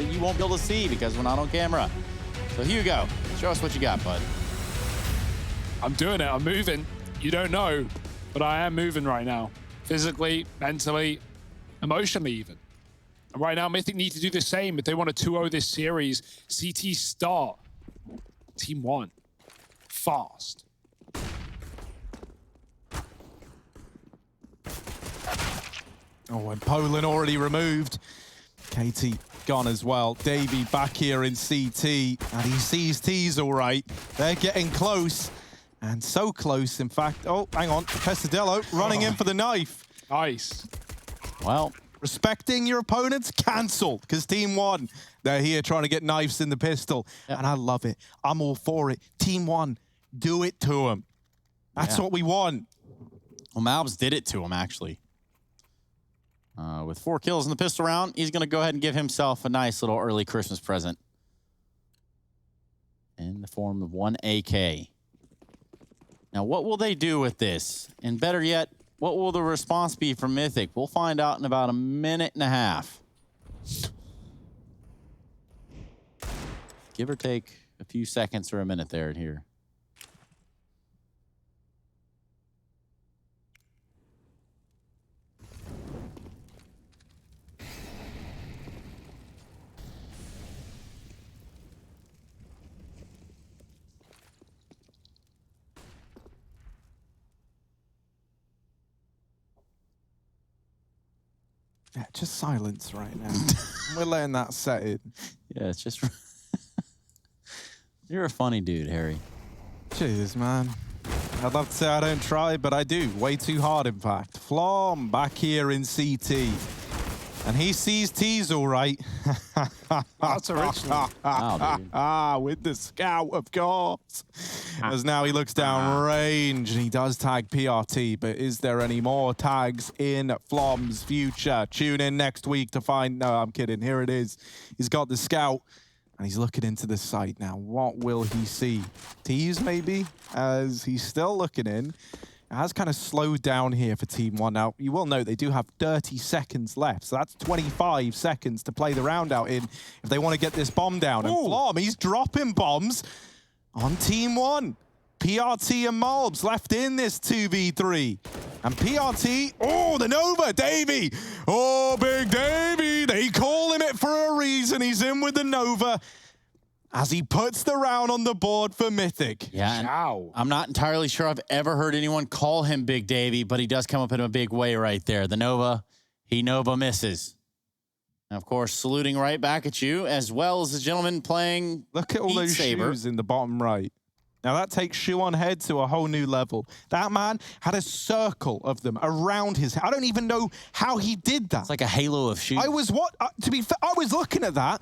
that you won't be able to see because we're not on camera. So here you go. Show us what you got, bud. I'm doing it. I'm moving. You don't know, but I am moving right now. Physically, mentally, emotionally even. And right now, Mythic need to do the same if they want to 2-0 this series. CT start. Team 1. Fast. Oh, and Poland already removed. Katie gone as well. Davey back here in CT, and he sees T's all right. They're getting close, and so close, in fact. Oh, hang on. Pesadello running in for the knife. Nice. Well, respecting your opponents, cancelled, because Team 1, they're here trying to get knives in the pistol. Yep. And I love it. I'm all for it. Team 1, do it to them. That's what we want. Well, Malbs did it to him, actually. With 4 kills in the pistol round, he's going to go ahead and give himself a nice little early Christmas present in the form of 1 AK. Now, what will they do with this? And better yet, what will the response be from Mythic? We'll find out in about a minute and a half. Give or take a few seconds or a minute there and here. Yeah, just silence right now. We're letting that set in. Yeah, it's just... You're a funny dude, Harry. Cheers, man. I'd love to say I don't try, but I do. Way too hard, in fact. Flom back here in CT. And he sees T's all right. That's original. Wow, dude. With the scout, of course. As now he looks down range, and he does tag PRT, but is there any more tags in Flom's future? Tune in next week to find... No, I'm kidding. Here it is. He's got the scout, and he's looking into the site now. What will he see? T's, maybe? As he's still looking in. It has kind of slowed down here for Team 1. Now, you will note they do have 30 seconds left, so that's 25 seconds to play the round out in if they want to get this bomb down. And Flom, he's dropping bombs on Team 1. PRT and Malbs left in this 2v3. And PRT, oh, the Nova, Davey. Oh, Big Davey. They call him it for a reason. He's in with the Nova as he puts the round on the board for Mythic. Yeah, Ciao. I'm not entirely sure I've ever heard anyone call him Big Davey, but he does come up in a big way right there. The Nova, he Nova misses. And of course, saluting right back at you, as well as the gentleman playing Look at all those shoes in the bottom right. Now that takes Shoe on Head to a whole new level. That man had a circle of them around his head. I don't even know how he did that. It's like a halo of shoes. I was to be fair, I was looking at that.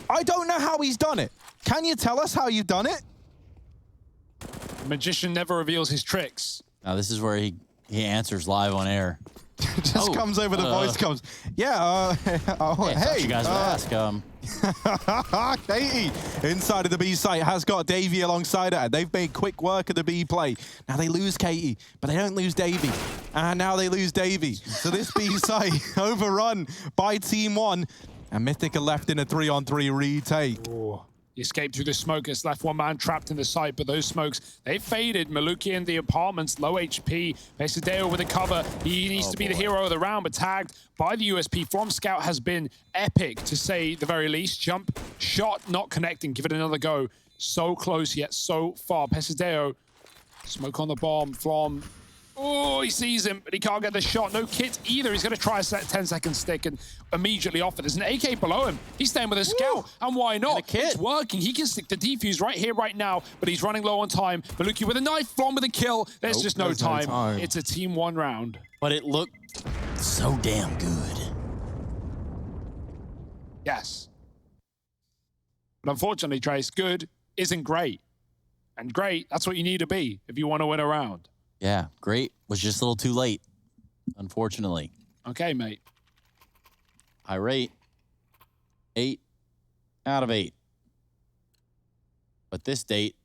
I don't know how he's done it. Can you tell us how you've done it? Magician never reveals his tricks. Now this is where he answers live on air. Just comes over the voice comes. Yeah, hey. You guys would ask. Katie, inside of the B site, has got Davey alongside her. They've made quick work of the B play. Now they lose Katie, but they don't lose Davey. And now they lose Davey. So this B site overrun by Team 1. And Mythic are left in a 3-on-3 retake. Ooh. He escaped through the smoke. It's left one man trapped in the site, but those smokes, they faded. Maluki in the apartments, low HP. Pesadeo with the cover. He needs to be the hero of the round, but tagged by the USP. Flom Scout has been epic, to say the very least. Jump, shot, not connecting. Give it another go. So close, yet so far. Pesadeo, smoke on the bomb. Flom, oh, he sees him, but he can't get the shot. No kit either. He's going to try a 10-second stick and immediately off it. There's an AK below him. He's staying with a scout, and why not? It's working. He can stick the defuse right here, right now, but he's running low on time. Maluki with a knife, Flom with a kill. There's just no time. It's a Team 1 round. But it looked so damn good. Yes. But unfortunately, Trace, good isn't great. And great, that's what you need to be if you want to win a round. Yeah, great. Was just a little too late, unfortunately. Okay, mate. I rate 8 out of 8. But this date,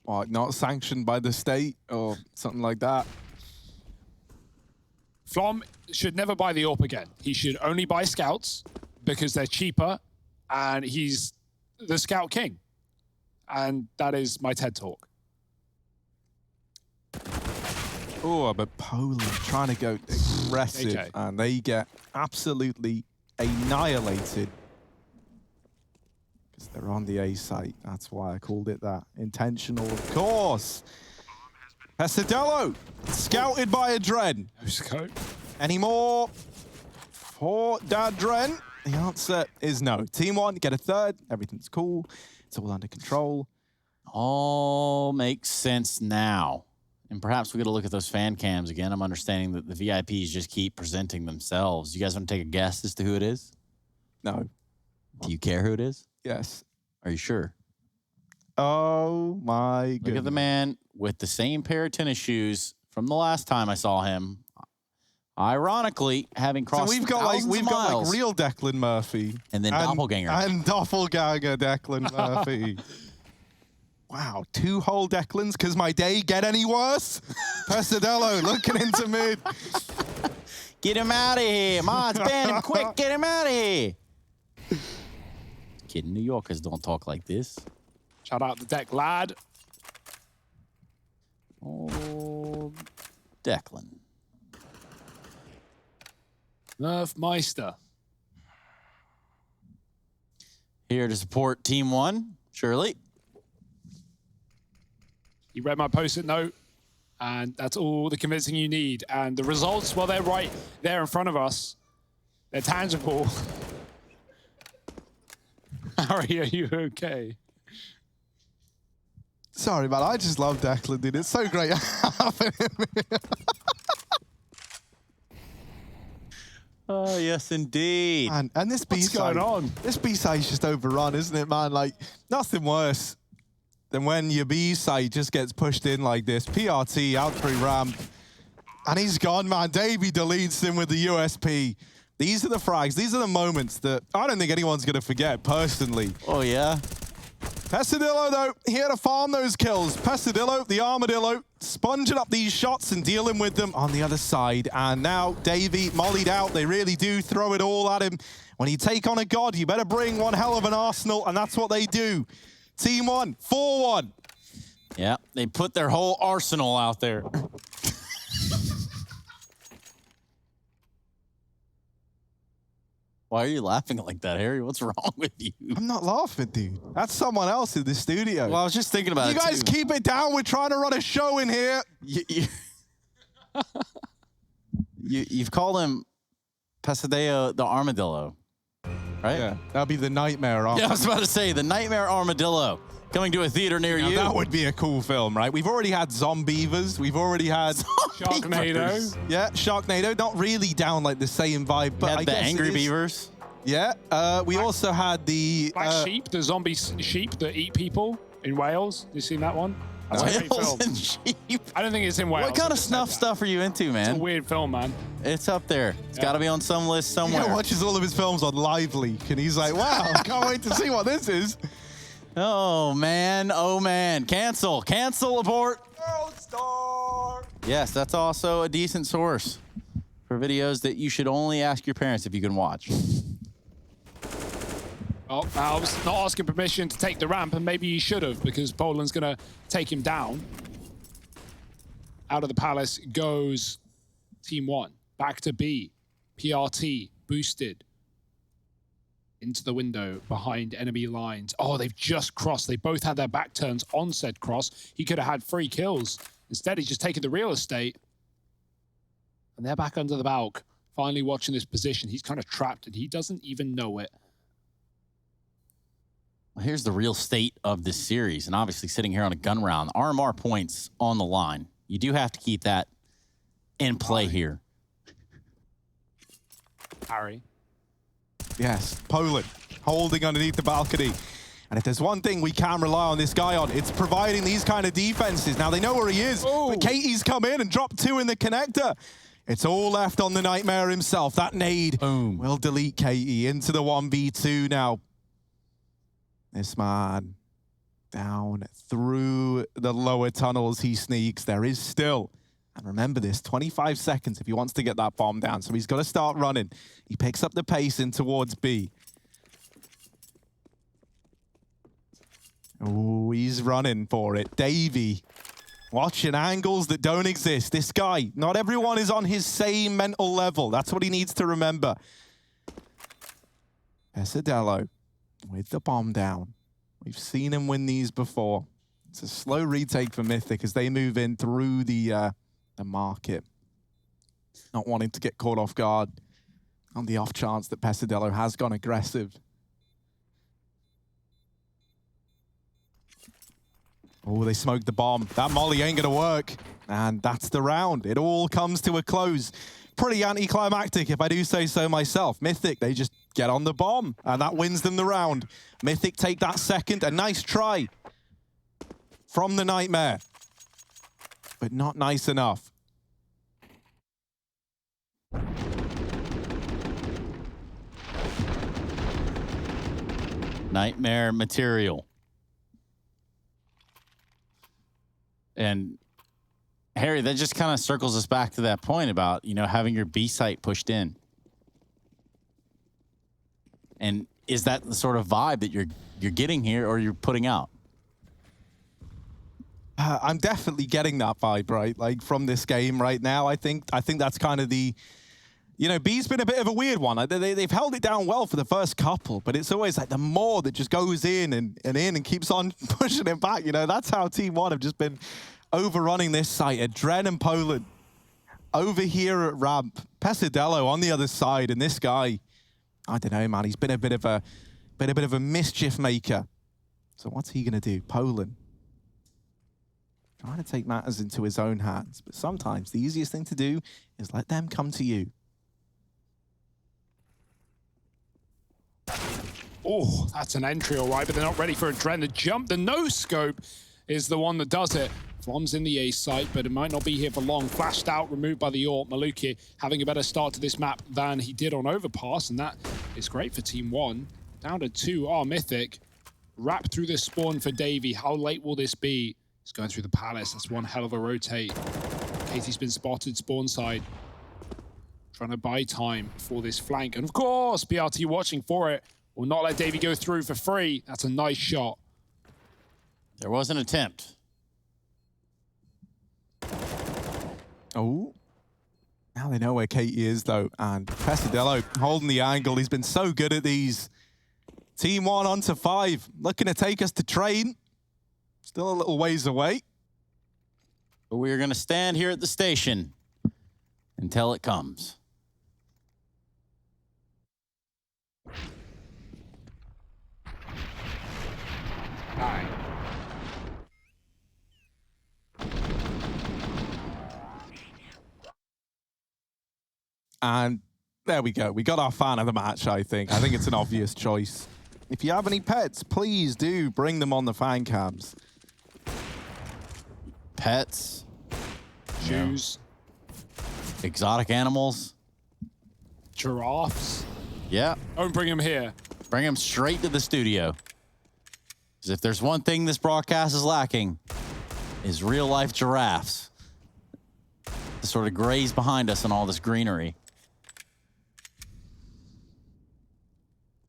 not sanctioned by the state or something like that. Flom should never buy the AWP again. He should only buy scouts because they're cheaper, and he's the scout king. And that is my TED Talk. Oh, but Poland trying to go aggressive, Okay. and they get absolutely annihilated. Because they're on the A site. That's why I called it that. Intentional, of course. Pesadello, scouted by a Dren. Who's the coach? Any more for Dad Dren? The answer is no. Team 1, get a third. Everything's cool. It's all under control. All makes sense now. And perhaps we get a look at those fan cams again. I'm understanding that the VIPs just keep presenting themselves. You guys want to take a guess as to who it is? No. Do you care who it is? Yes. Are you sure? Oh my goodness. Look at the man with the same pair of tennis shoes from the last time I saw him. Ironically, having crossed So we've got like real Declan Murphy. And then doppelganger. And doppelganger Declan Murphy. Wow, 2 whole Declans. Because my day get any worse? Pesadello looking into mid. Get him out of here. Mods, ban him quick. Get him out of here. Kidding, New Yorkers don't talk like this. Shout out to Deck Lad. Oh, Declan. Nerf Meister. Here to support Team 1, Shirley. You read my post-it note, and that's all the convincing you need. And the results, well, they're right there in front of us. They're tangible. Harry, are you okay? Sorry, man. I just love Declan, dude. It's so great having him here. Oh, yes, indeed. And this What's B-side, going on? This B-side is just overrun, isn't it, man? Like, nothing worse than when your B-side just gets pushed in like this. PRT out through ramp. And he's gone, man. Davey deletes him with the USP. These are the frags. These are the moments that I don't think anyone's going to forget, personally. Oh, yeah? Pesadillo, though, here to farm those kills. Pesadillo, the armadillo, sponging up these shots and dealing with them on the other side. And now Davey mollied out. They really do throw it all at him. When you take on a god, you better bring one hell of an arsenal, and that's what they do. Team 1, 4-1. Yeah, they put their whole arsenal out there. Why are you laughing like that, Harry? What's wrong with you? I'm not laughing, dude. That's someone else in the studio. Well, I was just thinking about You guys keep it down. We're trying to run a show in here. You've called him Pesadeo the Armadillo, right? Yeah, that'd be the nightmare. Yeah, I was about to say, the Nightmare Armadillo coming to a theater near you. That would be a cool film, right? We've already had Zombievers. We've already had... Sharknado. Yeah, Sharknado. Not really down like the same vibe, but Had I the guess Angry it is. Beavers. Yeah, we also had the... Black Sheep, the zombie sheep that eat people in Wales. You seen that one? That's a great Whales film. and sheep. I don't think it's in Wales. What kind I of just snuff said that. stuff are you into, It's a man? weird film, man. It's up there. It's got to be on some list You somewhere. know, watches all of his films on Live Leak, and he's like, wow, can't wait to see what this is. Oh, man. Oh, man. Cancel. Cancel, abort. World Star. Yes, that's also a decent source for videos that you should only ask your parents if you can watch. Oh, I was not asking permission to take the ramp, and maybe he should have, because Poland's going to take him down. Out of the palace goes Team 1. Back to B. PRT boosted into the window behind enemy lines. Oh, they've just crossed. They both had their back turns on said cross. He could have had 3 kills. Instead, he's just taken the real estate. And they're back under the balk, finally watching this position. He's kind of trapped, and he doesn't even know it. Well, here's the real state of this series, and obviously sitting here on a gun round, RMR points on the line. You do have to keep that in play here. Harry. Yes, Poland holding underneath the balcony. And if there's one thing we can rely on this guy on, it's providing these kind of defenses. Now, they know where he is, but Katie's come in and dropped 2 in the connector. It's all left on the Nightmare himself. That nade will delete Katie into the 1v2 now. This man down through the lower tunnels he sneaks. There is still And remember this, 25 seconds if he wants to get that bomb down. So he's got to start running. He picks up the pace in towards B. Oh, he's running for it. Davey, watching angles that don't exist. This guy, not everyone is on his same mental level. That's what he needs to remember. Pesadillo with the bomb down. We've seen him win these before. It's a slow retake for Mythic as they move in through the market. Not wanting to get caught off guard on the off chance that Pesadillo has gone aggressive. Oh, they smoked the bomb. That molly ain't gonna work. And that's the round. It all comes to a close. Pretty anticlimactic, if I do say so myself. Mythic, they just get on the bomb, and that wins them the round. Mythic take that second. A nice try from the Nightmare, but not nice enough. Nightmare material. And Harry, that just kind of circles us back to that point about, you know, having your B site pushed in. And is that the sort of vibe that you're getting here or you're putting out? I'm definitely getting that vibe, right? Like from this game right now, I think that's kind of the, you know, B's been a bit of a weird one. They've held it down well for the first couple, but it's always like the more that just goes in and keeps on pushing it back. You know, that's how Team One have just been overrunning this site. Adren and Poland over here at ramp. Pesadillo on the other side, and this guy, I don't know, man. He's been a bit of a mischief maker. So what's he gonna do? Poland trying to take matters into his own hands, but sometimes the easiest thing to do is let them come to you. Oh, that's an entry, all right, but they're not ready for a Dren. The jump, the no-scope is the one that does it. Flom's in the A site, but it might not be here for long. Flashed out, removed by the Ort. Maluki having a better start to this map than he did on Overpass, and that is great for Team One. Down to 2 are Mythic. Wrap through this spawn for Davey. How late will this be? He's going through the palace. That's one hell of a rotate. Katie's been spotted spawn side. Trying to buy time for this flank. And of course, BRT watching for it. Will not let Davey go through for free. That's a nice shot. There was an attempt. Oh. Now they know where Katie is, though. And Pesadillo holding the angle. He's been so good at these. Team One on to 5. Looking to take us to train. Still a little ways away. But we're going to stand here at the station until it comes. Hi. And there we go. We got our fan of the match, I think. I think it's an obvious choice. If you have any pets, please do bring them on the fan cams. Pets. Shoes. Exotic animals. Giraffes. Yeah. Don't bring him here. Bring them straight to the studio. Because if there's one thing this broadcast is lacking, is real-life giraffes. To sort of graze behind us in all this greenery.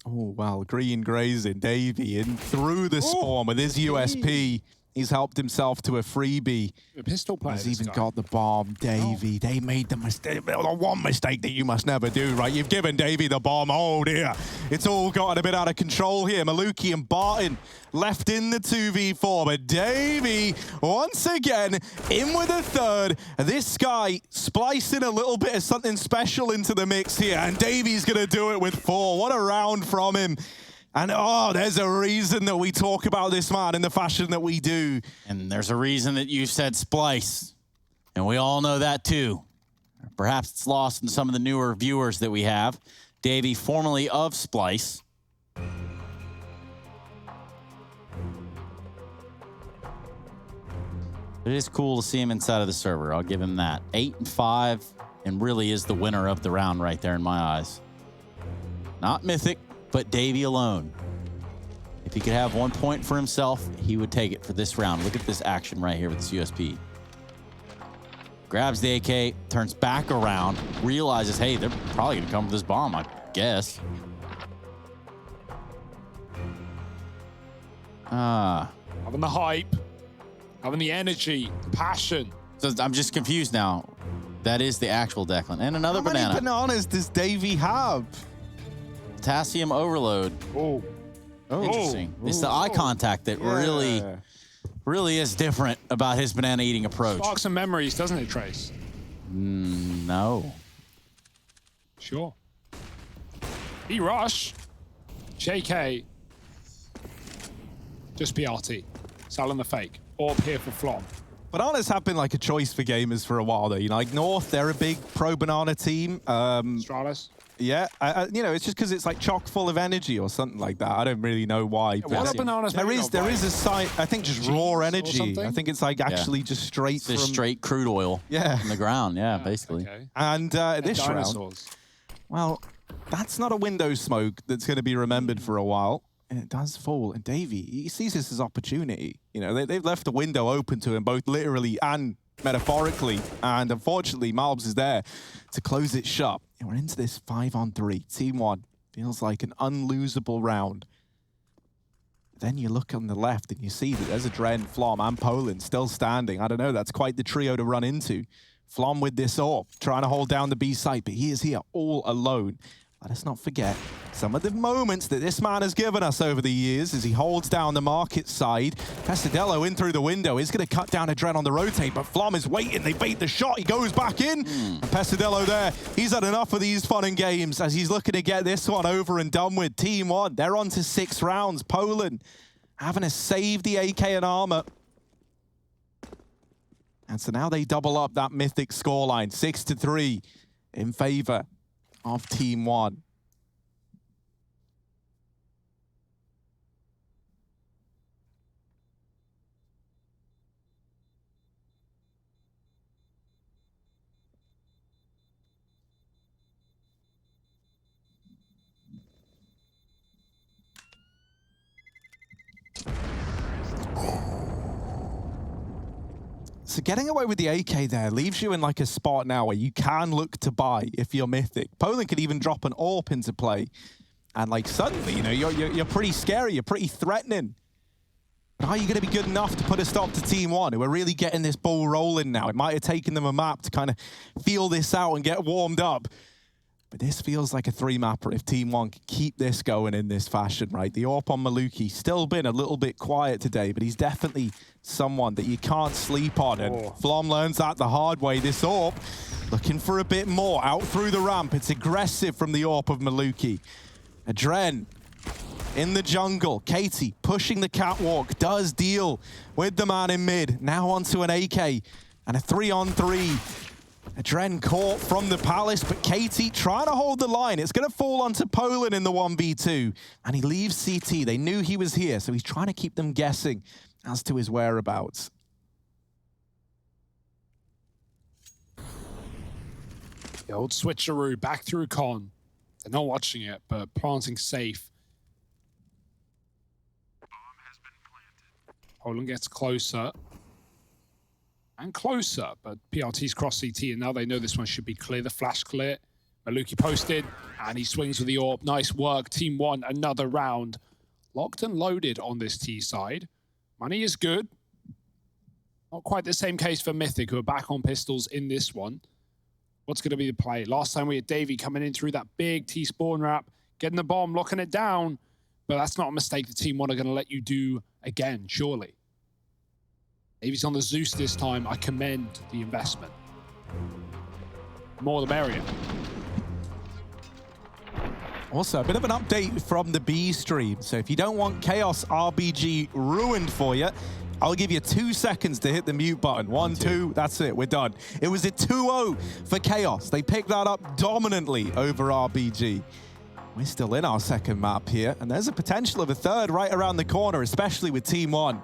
Oh, well, green grazing. Davey in through the spawn with his USP. He's helped himself to a freebie. A pistol player. He's even got the bomb. Davey, they made the mistake. The one mistake that you must never do, right? You've given Davey the bomb. Oh, dear. It's all gotten a bit out of control here. Maluki and Barton left in the 2v4. But Davey, once again, in with a third. This guy splicing a little bit of something special into the mix here. And Davey's going to do it with 4. What a round from him. And, oh, there's a reason that we talk about this man in the fashion that we do. And there's a reason that you said splice. And we all know that, too. Perhaps it's lost in some of the newer viewers that we have. Davey, formerly of Splice. It is cool to see him inside of the server. I'll give him that. 8-5, and really is the winner of the round right there in my eyes. Not Mythic, but Davey alone. If he could have 1 point for himself, he would take it for this round. Look at this action right here with this USP. grabs the AK, turns back around, realizes, hey, they're probably going to come with this bomb, I guess. Having the hype, having the energy, the passion. So I'm just confused now. That is the actual Declan. And another How banana. many bananas does Davey have? Potassium overload. Oh. Interesting. It's the eye contact that really is different about his banana eating approach. Sparks some memories, doesn't it, Trace? No. Sure. Mirage. JK. Just PRT. Selling the fake. Orb here for Flom. Bananas have been like a choice for gamers for a while, though. You know, like North, they're a big pro-banana team. Stralis. Yeah, you know, it's just because it's like chock full of energy or something like that. I don't really know why. Yeah, what are bananas made of? There is a site, I think, just raw energy. I think it's like actually just straight from straight crude oil from the ground. Yeah, basically. Okay. And this dinosaurs. round, well, that's not a window smoke that's going to be remembered for a while. And it does fall. And Davey, he sees this as opportunity. You know, they've left the window open to him, both literally and metaphorically. And unfortunately, Malbs is there to close it shut. And we're into this 5-on-3. Team 1 feels like an unlosable round. Then you look on the left and you see that there's a Dren, Flom, and Poland still standing. I don't know, that's quite the trio to run into. Flom with this AWP, trying to hold down the B site, but he is here all alone. Let us not forget some of the moments that this man has given us over the years as he holds down the market side. Pesadello in through the window is going to cut down a Dren on the rotate, but Flom is waiting. They bait the shot. He goes back in. And Pesadello there, he's had enough of these fun and games as he's looking to get this one over and done with. Team 1, they're on to 6 rounds. Poland having to save the AK and armor. And so now they double up that Mythic scoreline, 6-3 in favor of Team 1. So getting away with the AK there leaves you in like a spot now where you can look to buy if you're Mythic. Poland could even drop an AWP into play. And like suddenly, you know, you're pretty scary, you're pretty threatening. But are you going to be good enough to put a stop to Team 1, who are really getting this ball rolling now? It might have taken them a map to kind of feel this out and get warmed up. But this feels like a 3-mapper if Team 1 can keep this going in this fashion, right? The AWP on Maluki still been a little bit quiet today, but he's definitely someone that you can't sleep on. And Flom learns that the hard way. This AWP looking for a bit more. Out through the ramp. It's aggressive from the AWP of Maluki. A Dren in the jungle. Katie pushing the catwalk. Does deal with the man in mid. Now onto an AK and a 3-on-3. A Dren caught from the Palace, but Katie trying to hold the line. It's going to fall onto Poland in the 1v2. And he leaves CT. They knew he was here, so he's trying to keep them guessing as to his whereabouts. The old switcheroo back through con. They're not watching it, but planting safe. Bomb has been planted. Poland gets closer. And closer, but PRT's cross CT, and now they know this one should be clear. The flash clear. Maluki posted, and he swings with the AWP. Nice work. Team 1, another round. Locked and loaded on this T side. Money is good. Not quite the same case for Mythic, who are back on pistols in this one. What's going to be the play? Last time we had Davey coming in through that big T spawn wrap, getting the bomb, locking it down. But that's not a mistake the Team 1 are going to let you do again, surely. Davey's on the Zeus this time. I commend the investment. More the merrier. Also, a bit of an update from the B stream. So if you don't want Chaos RBG ruined for you, I'll give you 2 seconds to hit the mute button. 1, 2, that's it, we're done. It was a 2-0 for Chaos. They picked that up dominantly over RBG. We're still in our second map here, and there's a potential of a third right around the corner, especially with Team 1.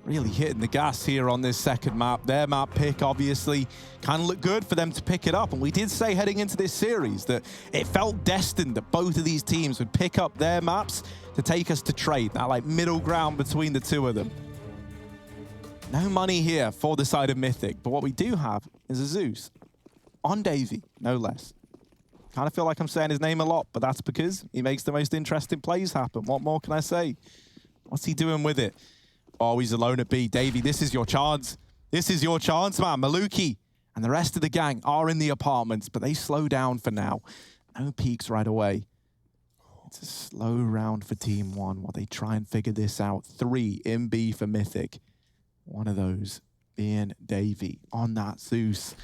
Really hitting the gas here on this second map. Their map pick, obviously, can look good for them to pick it up. And we did say heading into this series that it felt destined that both of these teams would pick up their maps to take us to trade. That like middle ground between the two of them. No money here for the side of Mythic, but what we do have is a Zeus on Davey, no less. Kind of feel like I'm saying his name a lot, but that's because he makes the most interesting plays happen. What more can I say? What's he doing with it? Oh, he's alone at B. Davey, this is your chance. This is your chance, man. Maluki and the rest of the gang are in the apartments, but they slow down for now. No peaks right away. It's a slow round for Team 1 while they try and figure this out. 3 in B for Mythic. One of those being Davey on that Zeus.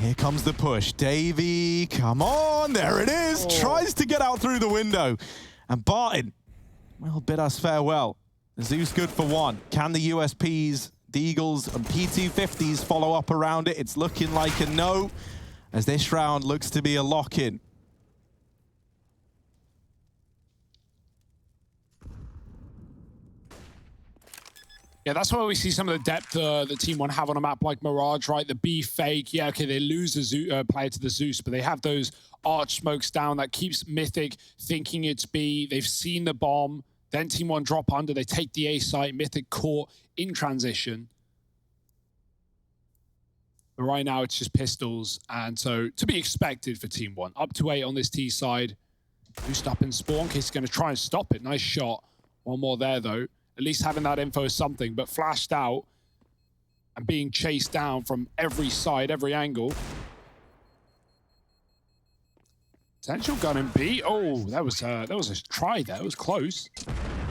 Here comes the push. Davey, come on. There it is. Oh. Tries to get out through the window. And Barton will bid us farewell. Zeus good for 1. Can the USPs, Deagles, and P250s follow up around it? It's looking like a no, as this round looks to be a lock-in. Yeah, that's where we see some of the depth that Team 1 have on a map like Mirage, right? The B fake, yeah, okay, they lose a player to the Zeus, but they have those arch smokes down that keeps Mythic thinking it's B. They've seen the bomb, then Team 1 drop under, they take the A site, Mythic caught in transition. But right now it's just pistols, and so to be expected for Team 1. Up to 8 on this T side. Boost up in spawn, Case is going to try and stop it. Nice shot. One more there, though. At least having that info is something, but flashed out and being chased down from every side, every angle. Potential gun in B. Oh, that was a try there. It was close.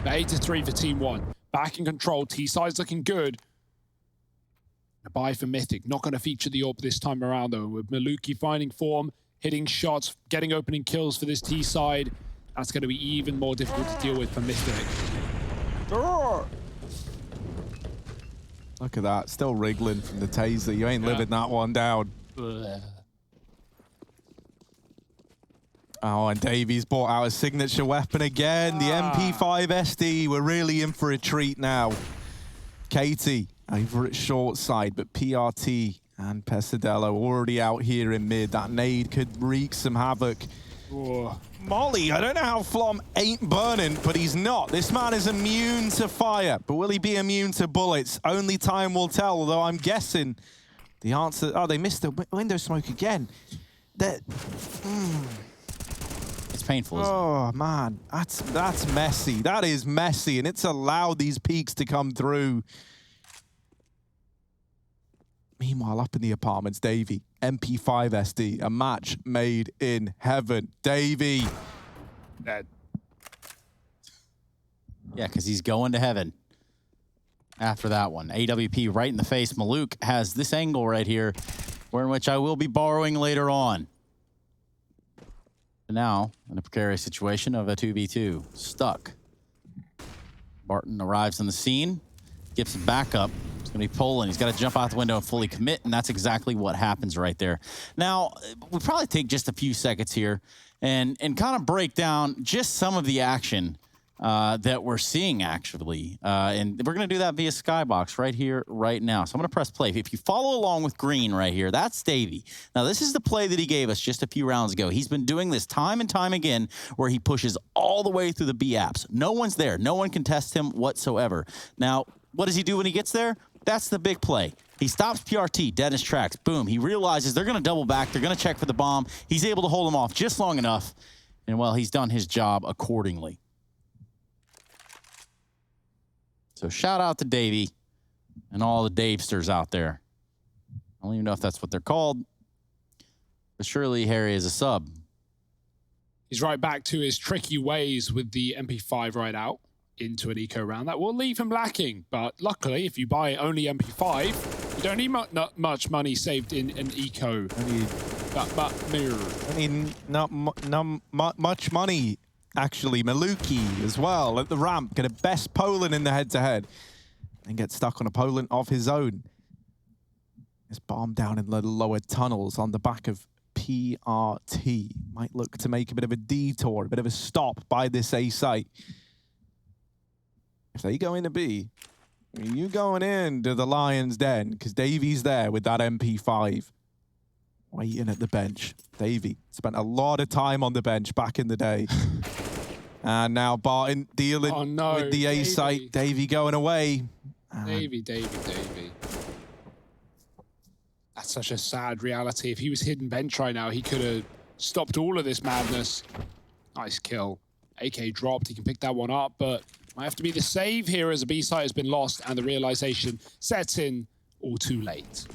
But 8-3 for Team 1. Back in control. T side's looking good. A buy for Mythic. Not going to feature the AWP this time around, though. With Maluki finding form, hitting shots, getting opening kills for this T side. That's going to be even more difficult to deal with for Mythic. Look at that, still wriggling from the taser. You ain't living that one down. Oh, and Davies brought out his signature weapon again. The MP5 SD. We're really in for a treat now. Katie over at short side, but PRT and Pesadello already out here in mid. That nade could wreak some havoc. Oh. Molly, I don't know how Flom ain't burning, but he's not. This man is immune to fire, but will he be immune to bullets? Only time will tell, although I'm guessing the answer... Oh, they missed the window smoke again. It's painful, isn't it? Oh, man. That's messy. That is messy, and it's allowed these peaks to come through. Meanwhile, up in the apartments, Davey, MP5 SD, a match made in heaven. Davey. Dead. Yeah, because he's going to heaven after that one. AWP right in the face. Maluk has this angle right here, in which I will be borrowing later on. And now, in a precarious situation of a 2v2. Stuck. Barton arrives on the scene, gives some backup. He's going to be pulling. He's got to jump out the window and fully commit, and that's exactly what happens right there. Now, we'll probably take just a few seconds here and kind of break down just some of the action that we're seeing, actually. And we're going to do that via Skybox right here, right now. So I'm going to press play. If you follow along with green right here, that's Davey. Now, this is the play that he gave us just a few rounds ago. He's been doing this time and time again where he pushes all the way through the B apps. No one's there. No one can test him whatsoever. Now, what does he do when he gets there? That's the big play. He stops PRT dead in his tracks. Boom. He realizes they're going to double back. They're going to check for the bomb. He's able to hold them off just long enough. And, well, he's done his job accordingly. So shout out to Davey and all the Davesters out there. I don't even know if that's what they're called. But surely Harry is a sub. He's right back to his tricky ways with the MP5 right out into an eco round. That will leave him lacking, but luckily, if you buy only MP5, you don't need much money saved in an eco. Not much money, actually. Maluki as well at the ramp, get a best Poland in the head-to-head, and get stuck on a Poland of his own. It's bombed down in the lower tunnels on the back of PRT. Might look to make a bit of a detour, a bit of a stop by this A site. If they go into B, you going into the Lion's Den, because Davey's there with that MP5. Waiting at the bench. Davey spent a lot of time on the bench back in the day. And now Barton dealing with the A site. Davey going away. Davey. That's such a sad reality. If he was hidden bench right now, he could have stopped all of this madness. Nice kill. AK dropped. He can pick that one up, but might have to be the save here as a B site has been lost and the realization sets in all too late.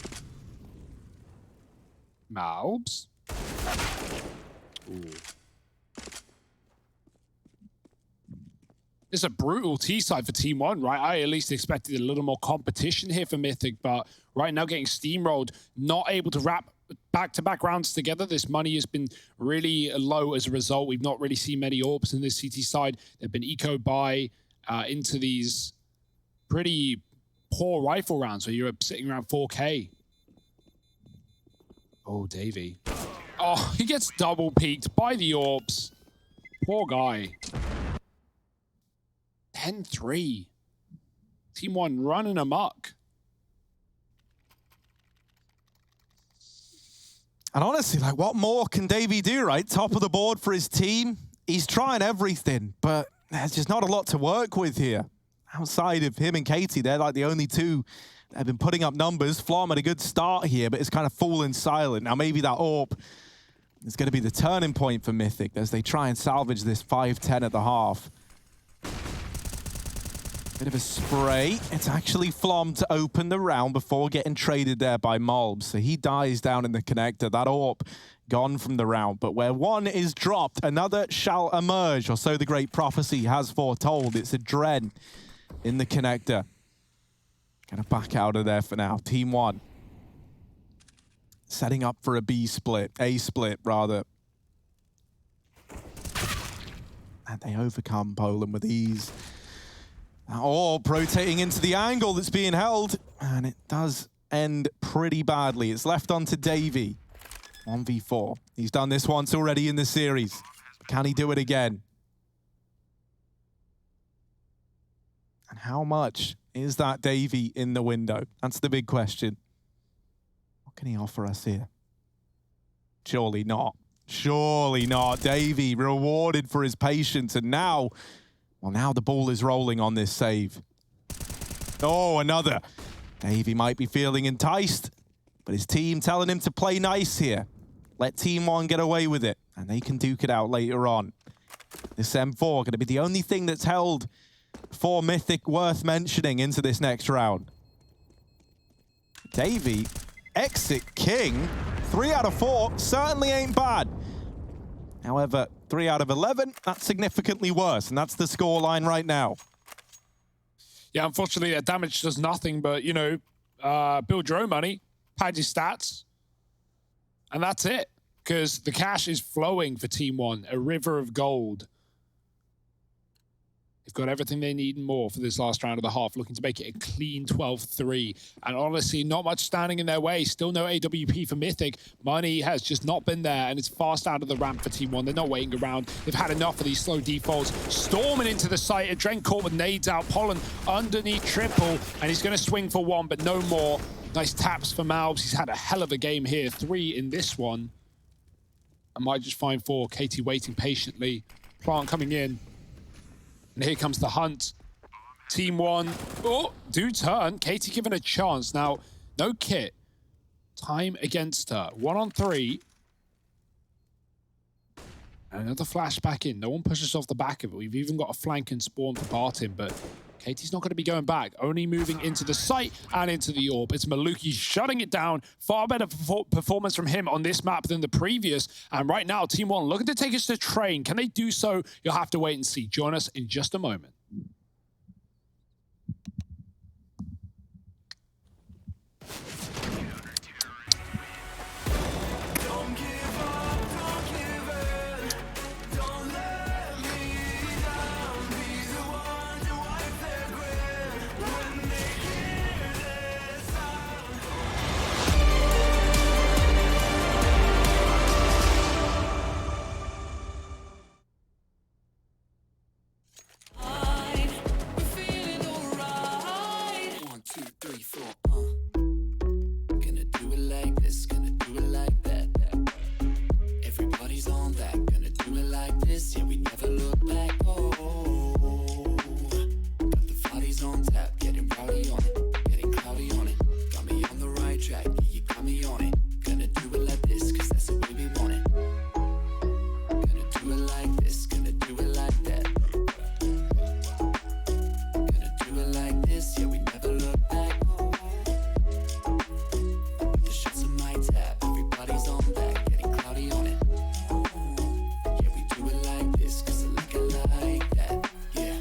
Malbs. Ooh. It's a brutal T-side for Team 1, right? I at least expected a little more competition here for Mythic, but right now getting steamrolled, not able to wrap back-to-back rounds together. This money has been really low as a result. We've not really seen many orbs in this CT side. They've been ecoed by into these pretty poor rifle rounds where you're sitting around 4K. Oh, Davey. Oh, he gets double peeked by the orbs. Poor guy. 10-3. Team 1 running amok. And honestly, like, what more can Davey do, right? Top of the board for his team. He's trying everything, but there's just not a lot to work with here. Outside of him and Katie, they're like the only two that have been putting up numbers. Flom had a good start here, but it's kind of fallen silent. Now maybe that AWP is going to be the turning point for Mythic as they try and salvage this 5-10 at the half. Bit of a spray. It's actually Flom to open the round before getting traded there by Mulbs. So he dies down in the connector. That AWP gone from the round. But where one is dropped, another shall emerge, or so the great prophecy has foretold. It's a Dren in the connector. Gonna back out of there for now. Team 1. Setting up for a B split. A split, rather. And they overcome Poland with ease. Or rotating into the angle that's being held. And it does end pretty badly. It's left on to Davey. 1v4. He's done this once already in the series. Can he do it again? And how much is that Davey in the window? That's the big question. What can he offer us here? Surely not. Surely not. Davey rewarded for his patience. And now, well, now the ball is rolling on this save. Oh, another. Davey might be feeling enticed, but his team telling him to play nice here. Let Team 1 get away with it, and they can duke it out later on. This M4 going to be the only thing that's held for Mythic worth mentioning into this next round. Davey, exit king. 3 out of 4 certainly ain't bad. However, 3 out of 11, that's significantly worse, and that's the scoreline right now. Yeah, unfortunately, that damage does nothing but, you know, build your own money, pad your stats, and that's it. Because the cash is flowing for Team 1, a river of gold. They've got everything they need and more for this last round of the half, looking to make it a clean 12-3. And honestly, not much standing in their way. Still no AWP for Mythic. Money has just not been there, and it's fast out of the ramp for Team 1. They're not waiting around. They've had enough of these slow defaults. Storming into the site. Adren caught with nades out. Pollen underneath triple, and he's going to swing for one, but no more. Nice taps for Malbs. He's had a hell of a game here. 3 in this one. I might just find 4. Katie waiting patiently. Plant coming in. And here comes the hunt. Team 1. Oh, do turn. Katie given a chance. Now, no kit. Time against her. 1-on-3. And another flashback in. No one pushes off the back of it. We've even got a flank and spawn for Barton, but Katie's not going to be going back. Only moving into the site and into the orb. It's Maluki shutting it down. Far better performance from him on this map than the previous. And right now, Team 1 looking to take us to train. Can they do so? You'll have to wait and see. Join us in just a moment. like this, gonna do it like that. Gonna do it like this, yeah, we never look back. The shots on my tab, everybody's on that, getting cloudy on it. Yeah, we do it like this, cause I like it like that, yeah.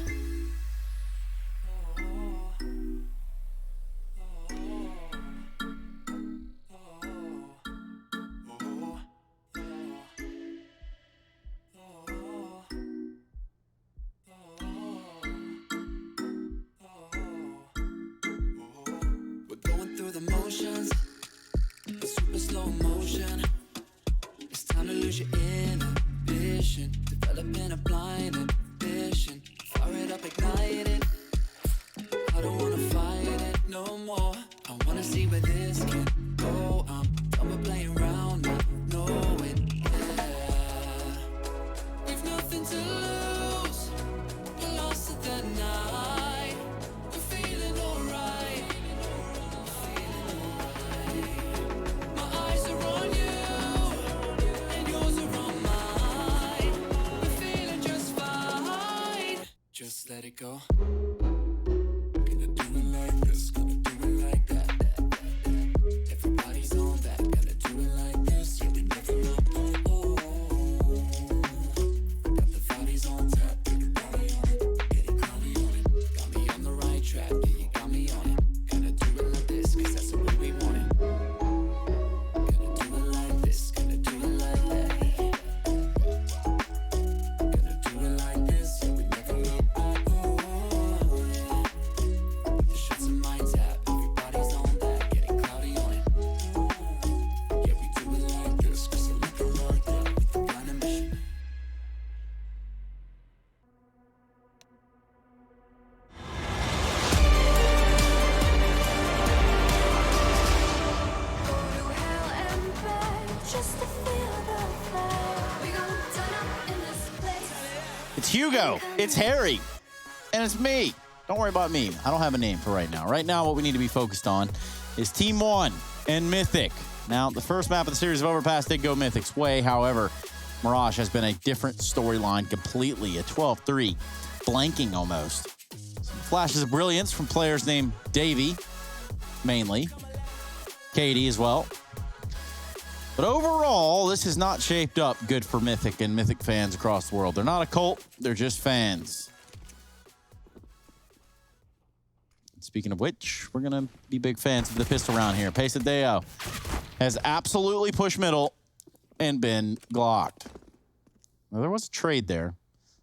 We're going through the motions, in super slow motion. It's time to lose your inhibition, developing a blind ambition. Fire it up, ignite it. I don't wanna fight it no more. I wanna see where this can go. I'm done with playing around, not knowing. Yeah, we've nothing to lose. We're lost at the night. We're feeling alright. My eyes are on you, and yours are on mine. We're feeling just fine. Just let it go. Gonna do it like this, gonna do it like that. Everybody's on that, gonna do it like this. Yeah, we never look back. Got the bodies on tap, getting cloudy on it, getting cloudy on it. Got me on the right track, yeah, you got me on it. Gonna do it like this, cause that's the way we want it. Gonna do it like this, gonna do it like that. Gonna do it like this, yeah, we never look back. The shots in my tab, everybody's on that, getting cloudy on it. Yeah, we do it like this, cause I like it like that, with the blind ambition. It's Hugo, it's Harry, and it's me. Don't worry about me. I don't have a name for right now. Right now, what we need to be focused on is Team 1 and Mythic. Now, the first map of the series of Overpass did go Mythic's way. However, Mirage has been a different storyline completely. A 12-3, blanking almost. Some flashes of brilliance from players named Davey, mainly. Katie as well. But overall, this has not shaped up good for Mythic and Mythic fans across the world. They're not a cult, they're just fans. Speaking of which, we're going to be big fans of the pistol round here. Pesadeo has absolutely pushed middle and been glocked. Well, there was a trade there.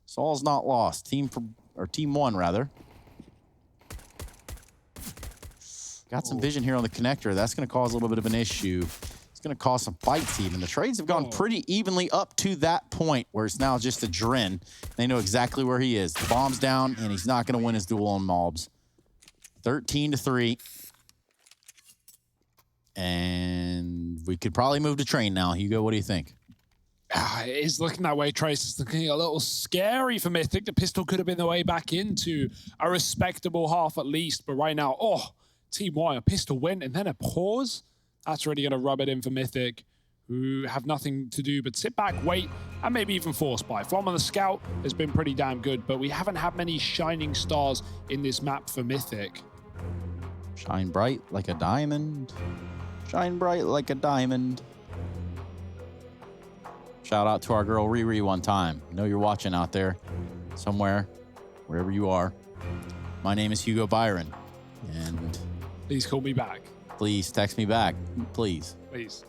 Saul's not lost. Team 1, rather. Got some vision here on the connector. That's going to cause a little bit of an issue. It's going to cause some fights even. The trades have gone pretty evenly up to that point where it's now just a Dren. They know exactly where he is. The bomb's down, and he's not going to win his duel on mobs. 13-3. And we could probably move to train now. Hugo, what do you think? It is looking that way, Trace. It's looking a little scary for Mythic. The pistol could have been the way back into a respectable half at least. But right now, Team Y, a pistol win and then a pause. That's really going to rub it in for Mythic, who have nothing to do but sit back, wait, and maybe even force buy. Flom on the scout has been pretty damn good, but we haven't had many shining stars in this map for Mythic. Shine bright like a diamond. Shine bright like a diamond. Shout out to our girl Riri one time. I know you're watching out there somewhere, wherever you are. My name is Hugo Byron, and Please call me back. please text me back, please. Please.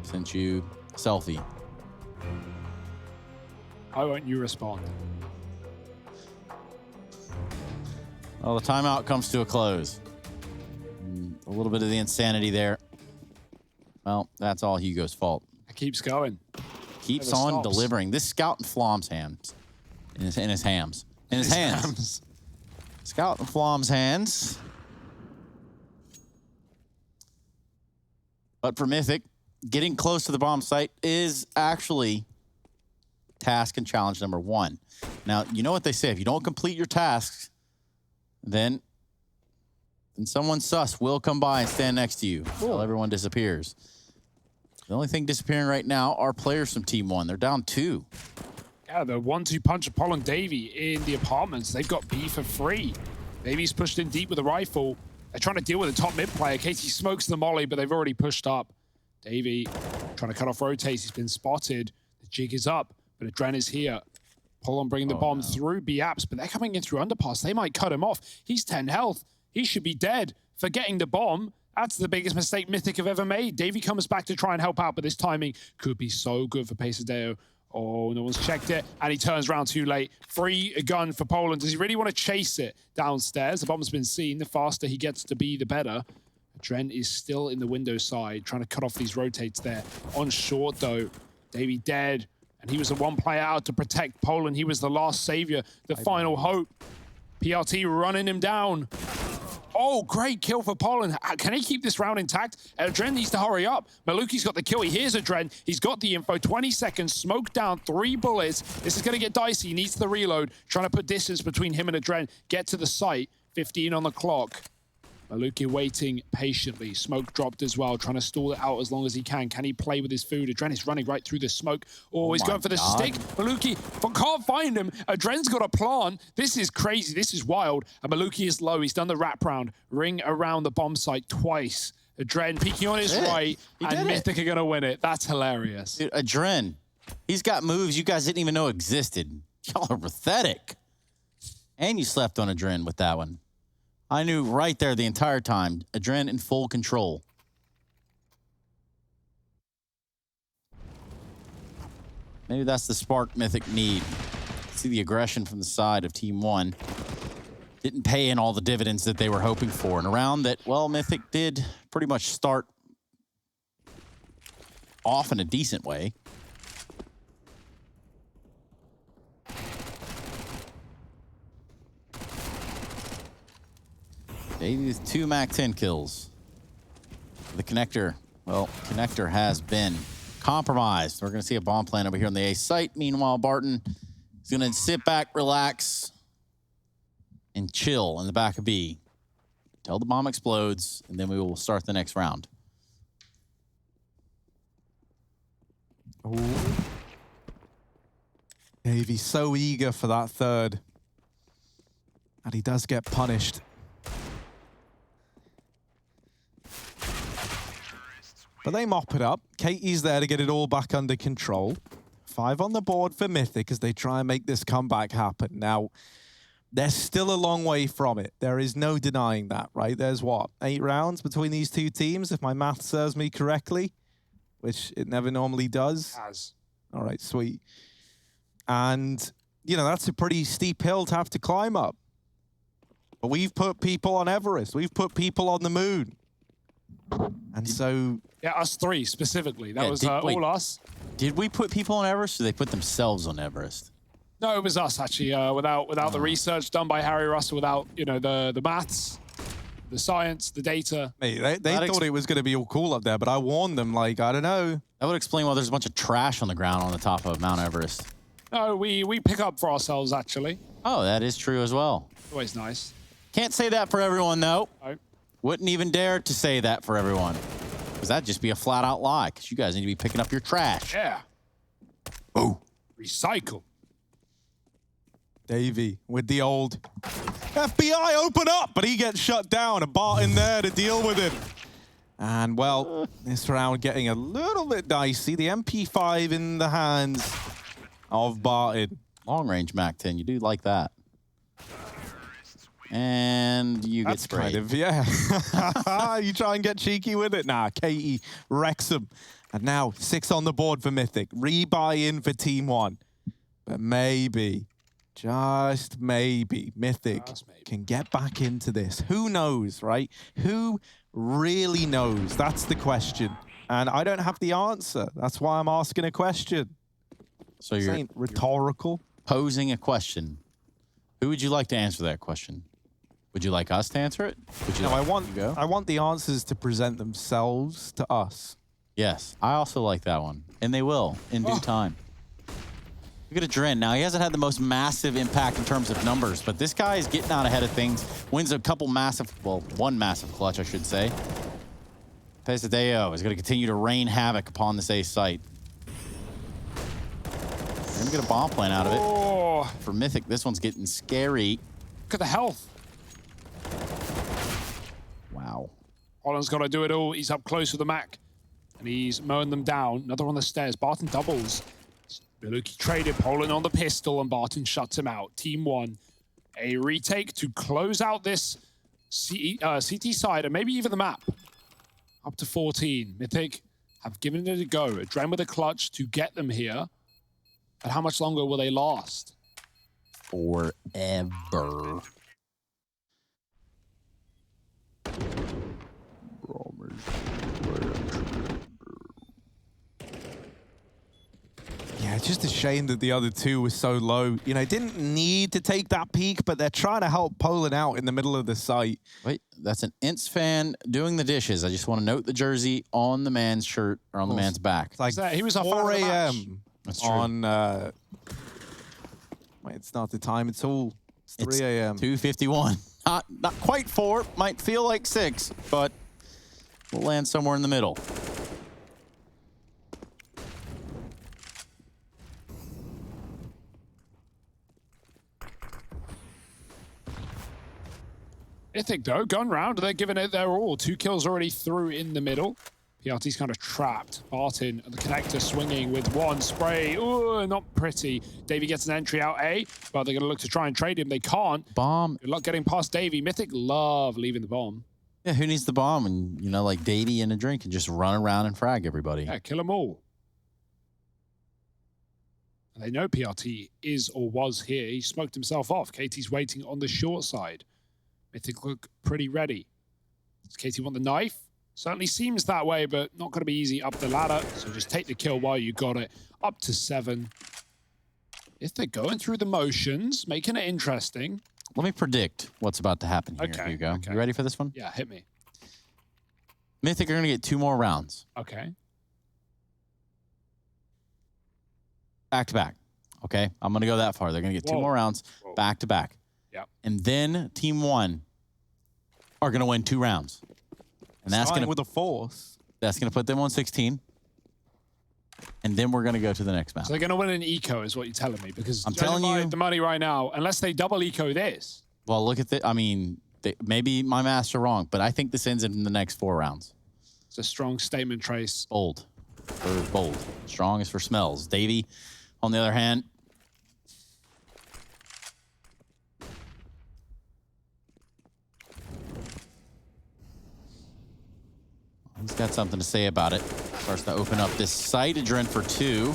Sent you a selfie. Why won't you respond? Well, the timeout comes to a close. A little bit of the insanity there. Well, that's all Hugo's fault. It keeps going. Keeps Never on stops. delivering. This scout in Flom's hands. In his hands. In his hands. Scout in Flom's hands. But for Mythic, getting close to the bomb site is actually task and challenge number 1. Now, you know what they say. If you don't complete your tasks, then someone sus will come by and stand next to you until everyone disappears. The only thing disappearing right now are players from Team 1. They're down 2. Yeah, the 1-2 punch of Paul and Davey in the apartments. They've got B for free. Davy's pushed in deep with a rifle. They're trying to deal with a top mid player. Casey smokes the molly, but they've already pushed up. Davey trying to cut off rotates. He's been spotted. The jig is up, but Adren is here. Paul bringing the bomb through B-Apps, but they're coming in through underpass. They might cut him off. He's 10 health. He should be dead for getting the bomb. That's the biggest mistake Mythic have ever made. Davey comes back to try and help out, but this timing could be so good for Pesadeo. Oh, no one's checked it, and he turns around too late. Free gun for Poland. Does he really want to chase it downstairs? The bomb's been seen. The faster he gets to B, the better. Dren is still in the window side, trying to cut off these rotates there. On short, though, Davey dead, and he was the one player out to protect Poland. He was the last savior, the final hope. PRT running him down. Oh, great kill for Poland. Can he keep this round intact? Adren needs to hurry up. Maluki's got the kill. He hears Adren. He's got the info. 20 seconds. Smoke down. 3 bullets. This is going to get dicey. He needs the reload. Trying to put distance between him and Adren. Get to the site. 15 on the clock. Maluki waiting patiently. Smoke dropped as well. Trying to stall it out as long as he can. Can he play with his food? Adren is running right through the smoke. Oh, he's going for the stick. Maluki can't find him. Adren's got a plant. This is crazy. This is wild. And Maluki is low. He's done the wrap round. Ring around the bomb site twice. Adren peeking on his right. And Mythic are going to win it. That's hilarious. Dude, Adren, he's got moves you guys didn't even know existed. Y'all are pathetic. And you slept on Adren with that one. I knew right there the entire time. Adren in full control. Maybe that's the spark Mythic need. See the aggression from the side of Team 1. Didn't pay in all the dividends that they were hoping for. And a round that, well, Mythic did pretty much start off in a decent way. Davey with 2 MAC-10 kills. The connector, well, connector has been compromised. We're going to see a bomb plant over here on the A site. Meanwhile, Barton is going to sit back, relax, and chill in the back of B. Till the bomb explodes, and then we will start the next round. Ooh. Davey's so eager for that third. And he does get punished. But they mop it up. Katie's there to get it all back under control. 5 on the board for Mythic as they try and make this comeback happen. Now, they're still a long way from it. There is no denying that, right? There's what, 8 rounds between these 2 teams, if my math serves me correctly, which it never normally does. All right, sweet. And, you know, that's a pretty steep hill to have to climb up. But we've put people on Everest. We've put people on the moon. And so... Yeah, us 3 specifically. That was all us. Did we put people on Everest, or they put themselves on Everest? No, it was us, actually. Without the research done by Harry Russell, without, you know, the maths, the science, the data. Hey, they thought it was going to be all cool up there, but I warned them, like, I don't know. That would explain why there's a bunch of trash on the ground on the top of Mount Everest. No, we pick up for ourselves, actually. Oh, that is true as well. Always nice. Can't say that for everyone, though. No. Wouldn't even dare to say that for everyone. Because that'd just be a flat-out lie, because you guys need to be picking up your trash. Yeah. Oh. Recycle. Davey with the old FBI open up, but he gets shut down. A Barton there to deal with it. And, well, this round getting a little bit dicey. The MP5 in the hands of Barton. Long-range MAC-10, you do like that. And you get sprayed. Kind of, yeah. You try and get cheeky with it. Nah, Katie wrecks him. And now 6 on the board for Mythic. Rebuy in for Team 1. But maybe, just maybe, Mythic can get back into this. Who knows, right? Who really knows? That's the question. And I don't have the answer. That's why I'm asking a question. So you're rhetorical. Posing a question. Who would you like to answer that question? Would you like us to answer it? Would you? No, I want the answers to present themselves to us. Yes, I also like that one, and they will in due time. Look at Adren. Now he hasn't had the most massive impact in terms of numbers, but this guy is getting out ahead of things. Wins a couple massive, well, one massive clutch, I should say. Pesadeo is going to continue to rain havoc upon this A site. They're going to get a bomb plan out of it. Oh, For Mythic, this one's getting scary. look at the health. Wow. Holland's got to do it all. He's up close with the Mac. And he's mowing them down. Another on the stairs. Barton doubles. Miluki traded Poland on the pistol, and Barton shuts him out. Team 1. A retake to close out this CT side, and maybe even the map. Up to 14. Mythic have given it a go. Adren with a clutch to get them here. But how much longer will they last? Forever. Yeah, it's just a shame that the other two were so low. You know, didn't need to take that peak, but they're trying to help Poland out in the middle of the site. Wait, that's an Ints fan doing the dishes. I just want to note the jersey on the man's shirt or on the man's back. It's like He was our 4 fan of the match. a.m. That's true. on... wait, it's not the time at all. It's 3 a.m. 2:51. Not quite 4. Might feel like 6, but we'll land somewhere in the middle. Mythic, though, gone round. They're giving it their all. 2 kills already through in the middle. PRT's kind of trapped. Barton at the connector swinging with 1 spray. Ooh, not pretty. Davey gets an entry out A, but they're going to look to try and trade him. They can't. Bomb. Good luck getting past Davey. Mythic love leaving the bomb. Yeah, who needs the bomb? And, you know, like Davey and a drink and just run around and frag everybody. Yeah, kill them all. And they know PRT is or was here. He smoked himself off. KT's waiting on the short side. Mythic look pretty ready. Does KT want the knife? Certainly seems that way, but not going to be easy up the ladder. So just take the kill while you got it. Up to 7. If they're going through the motions, making it interesting. Let me predict what's about to happen here, Okay, Hugo. okay. You ready for this one? Yeah, hit me. Mythic are going to get 2 more rounds. Okay. Back to back. Okay? I'm going to go that far. They're going to get 2 Whoa. more rounds Whoa. back to back. Yep. And then Team 1 are going to win 2 rounds. And that's Starting going with a force. to put them on 16. And then we're going to go to the next map. So they're going to win an eco is what you're telling me. Because I'm judging telling by you- the money right now, unless they double eco this. Well, look at the, I mean, maybe my maths are wrong, but I think this ends in the next 4 rounds. It's a strong statement, Trace. Bold. Or bold. Strong is for smells. Davey, on the other hand, he's got something to say about it. Starts to open up this site. Adren for 2.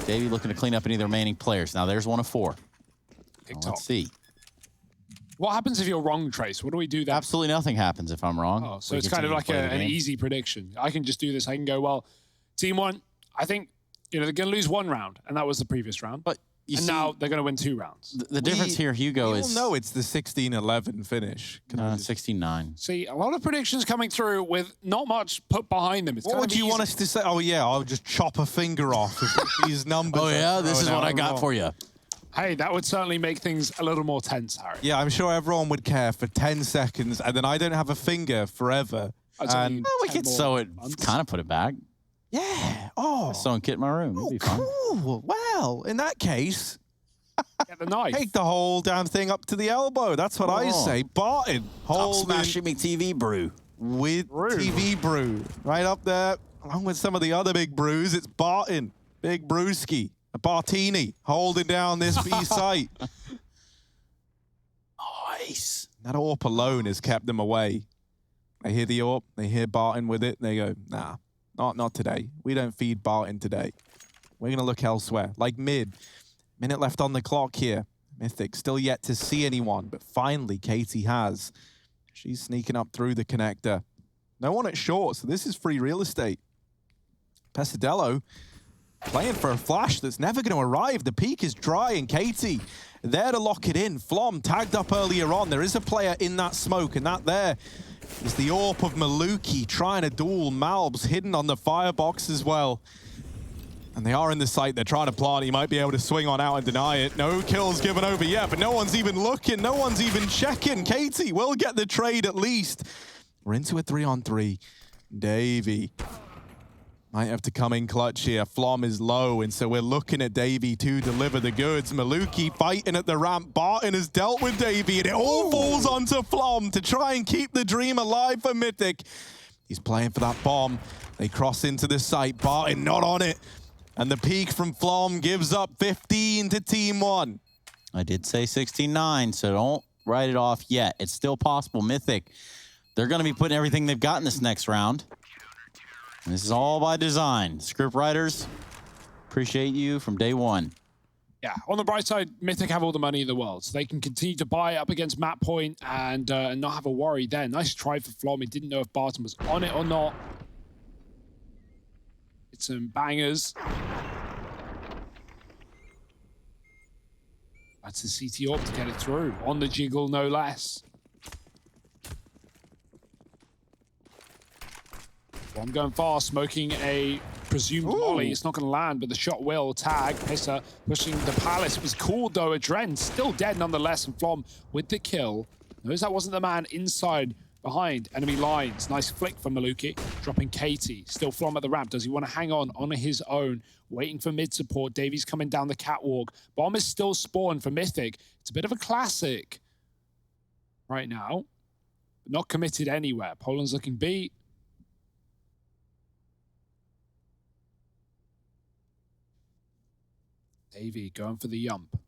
Davey looking to clean up any of the remaining players. Now there's 1 of 4. TikTok. Let's see. What happens if you're wrong, Trace? What do we do then? Absolutely nothing happens if I'm wrong. Oh, so We it's kind of continue to like play the an game. easy prediction. I can just do this. I can go, well, Team 1, I think, they're going to lose 1 round, and that was the previous round. But you and see, now they're going to win 2 rounds. the difference here, Hugo, We is all know it's the 16-11 finish. Can I just- 69. See, a lot of predictions coming through with not much put behind them. It's What gonna would be you want easy. us to say? Oh, yeah, I'll just chop a finger off if these numbers. Oh, yeah? This is what I got you. for you. Hey, that would certainly make things a little more tense, Harry. Yeah, I'm sure everyone would care for 10 seconds, and then I don't have a finger forever. That's only And Well, we 10 could more sew it, months. kind of put it back. yeah, oh, Sewing kit in my room. It'd be fun. cool. Well, in that case, Get the knife. take the whole damn thing up to the elbow. That's what I Oh. say. Barton, Top holding smashing me TV brew. with Brew. TV brew. Right up there, along with some of the other big brews, it's Barton, Big Brewski, a Bartini, holding down this B site. Nice. That AWP alone has kept them away. They hear the AWP, they hear Barton with it, they go, nah, not today. We don't feed Barton today. We're going to look elsewhere. Like mid. Minute left on the clock here. Mythic still yet to see anyone, but finally Katie has. She's sneaking up through the connector. No one at short, so this is free real estate. Pesadello playing for a flash that's never going to arrive. The peak is dry, and Katie there to lock it in. Flom tagged up earlier on. There is a player in that smoke, and that there is the AWP of Maluki trying to duel. Malbs hidden on the firebox as well. And they are in the site. They're trying to plant. He might be able to swing on out and deny it. No kills given over yet, but no one's even looking. No one's even checking. Katie will get the trade at least. We're into a 3-on-3. Davey might have to come in clutch here. Flom is low, and so we're looking at Davey to deliver the goods. Maluki fighting at the ramp. Barton has dealt with Davey, and it all falls onto Flom to try and keep the dream alive for Mythic. He's playing for that bomb. They cross into the site. Barton not on it. And the peak from Flom gives up 15 to Team 1. I did say 69, so don't write it off yet. It's still possible. Mythic, they're going to be putting everything they've got in this next round. And this is all by design. Script writers, appreciate you from day one. Yeah, on the bright side, Mythic have all the money in the world, so they can continue to buy up against map point and not have a worry there. Nice try for Flom. He didn't know if Barton was on it or not. It's some bangers. That's the CT op to get it through. On the jiggle, no less. Well, I'm going fast, smoking a presumed molly. It's not going to land, but the shot will. Tag, Pisser pushing the Palace. It was cool, though. Adren still dead nonetheless, and Flom with the kill. Notice that wasn't the man inside, behind enemy lines. Nice flick from Maluki, dropping Katie. Still Flom at the ramp. Does he want to hang on his own? Waiting for mid support. Davies coming down the catwalk. Bomb is still spawned for Mythic. It's a bit of a classic right now, but not committed anywhere. Poland's looking B. Davey going for the yump.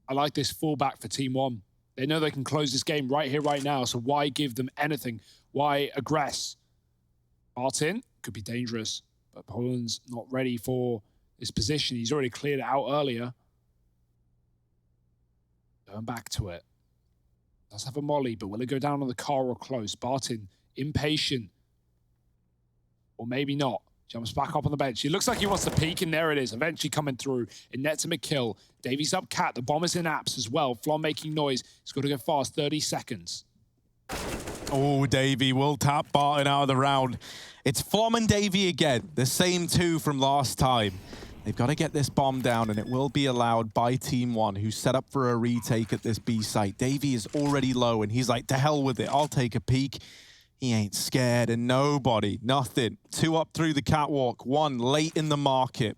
I like this fallback for Team 1. They know they can close this game right here, right now, so why give them anything? Why aggress? Martin could be dangerous, but Poland's not ready for this position. He's already cleared it out earlier. Going back to it. Does have a molly, but will it go down on the car or close? Barton, impatient. Or maybe not. Jumps back up on the bench. He looks like he wants to peek, and there it is. Eventually coming through. It nets him a kill. Davies up cat. The bomb is in apps as well. Flom making noise. He's got to go fast. 30 seconds. Oh, Davey will tap Barton out of the round. It's Flom and Davey again. The same two from last time. They've got to get this bomb down, and it will be allowed by Team 1, who set up for a retake at this B site. Davey is already low, and he's like, to hell with it. I'll take a peek. He ain't scared, and nobody, nothing. 2 up through the catwalk, 1 late in the market.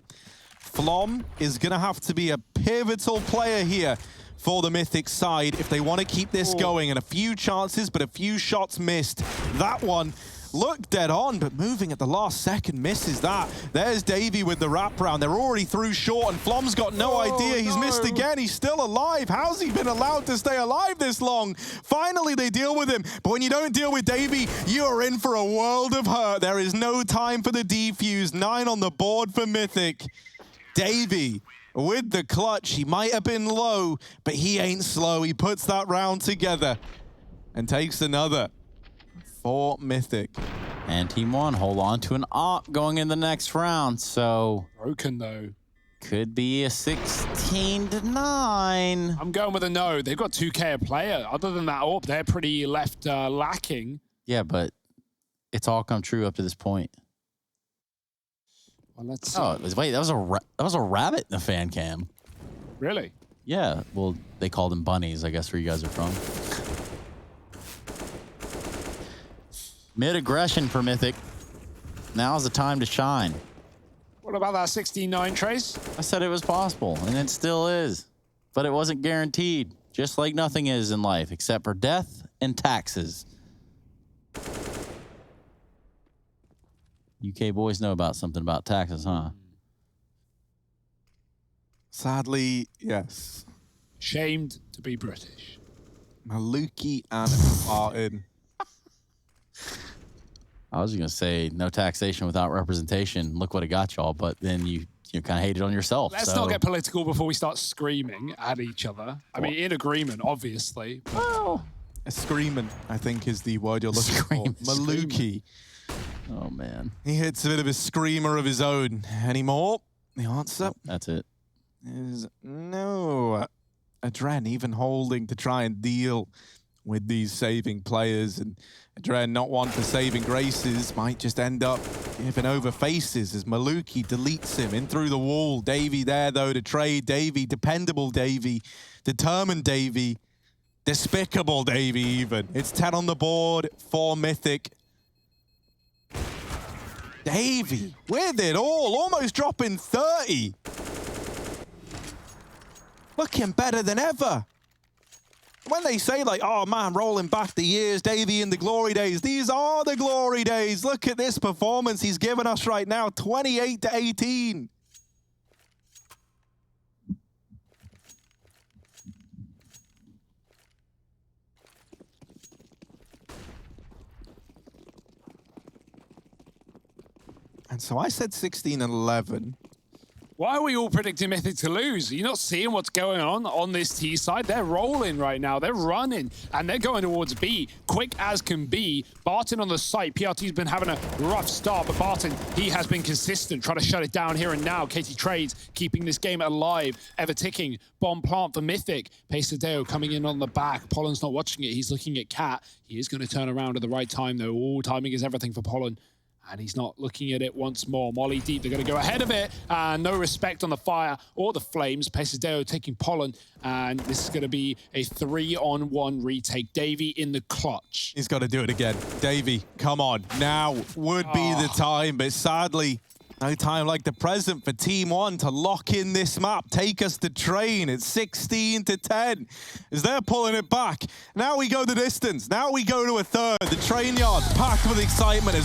Flom is going to have to be a pivotal player here for the Mythic side if they want to keep this going. And a few chances, but a few shots missed. That one looked dead on, but moving at the last second misses that. There's Davey with the wraparound. They're already through short, and Flom's got no idea. He's missed again. He's still alive. How's he been allowed to stay alive this long? Finally, they deal with him. But when you don't deal with Davey, you are in for a world of hurt. There is no time for the defuse. 9 on the board for Mythic. Davey with the clutch. He might have been low, but he ain't slow. He puts that round together and takes another for Mythic. And Team 1 hold on to an op going in the next round, so Broken, though. could be a 16 to 9. I'm going with a no. They've got 2K a player. Other than that AWP, they're pretty left lacking. Yeah, but it's all come true up to this point. Well, let's see. Oh, wait, that was a rabbit in the fan cam. Really? Yeah, well, they called them bunnies, I guess, where you guys are from. Mid-aggression for Mythic. Now's the time to shine. What about that 16-9, Trace? I said it was possible, and it still is. But it wasn't guaranteed, just like nothing is in life, except for death and taxes. UK boys know about something about taxes, huh? Sadly, yes. Shamed to be British. Maluki and Barton. I was going to say no taxation without representation. Look what it got y'all, but then you kind of hate it on yourself. Let's not get political before we start screaming at each other. I mean, in agreement, obviously. Well, Screaming, I think, is the word you're looking for. Maluki. Oh, man. He hits a bit of a screamer of his own. Any more? The answer That's it. is no. Adren even holding to try and deal with these saving players, and Adren, not one for saving graces, might just end up Giving over faces as Maluki deletes him in through the wall. Davey there, though, to trade. Davey, dependable Davey, determined Davey, despicable Davey even. It's 10 on the board for Mythic. Davey with it all, almost dropping 30. Looking better than ever. When they say like, oh man, rolling back the years, Davey in the glory days, these are the glory days. Look at this performance he's given us right now, 28-18. And so I said 16-11. Why are we all predicting Mythic to lose? You're not seeing what's going on this T side. They're rolling right now. They're running, and they're going towards B, quick as can be. Barton on the site. PRT's been having a rough start, but Barton, he has been consistent, trying to shut it down here and now. Katie Trades keeping this game alive, ever ticking. Bomb plant for Mythic. Pesadeo coming in on the back. Pollen's not watching it. He's looking at Cat. He is going to turn around at the right time, though. All timing is everything for Pollen. And he's not looking at it once more. Molly deep, they're going to go ahead of it. No respect on the fire or the flames. Pesadeo taking Pollen. And this is going to be a 3-on-1 retake. Davey in the clutch. He's got to do it again. Davey, come on. Now would be the time, but sadly, no time like the present for Team 1 to lock in this map, take us to train. It's 16-10 as they're pulling it back. Now we go the distance. Now we go to a third. The train yard packed with excitement as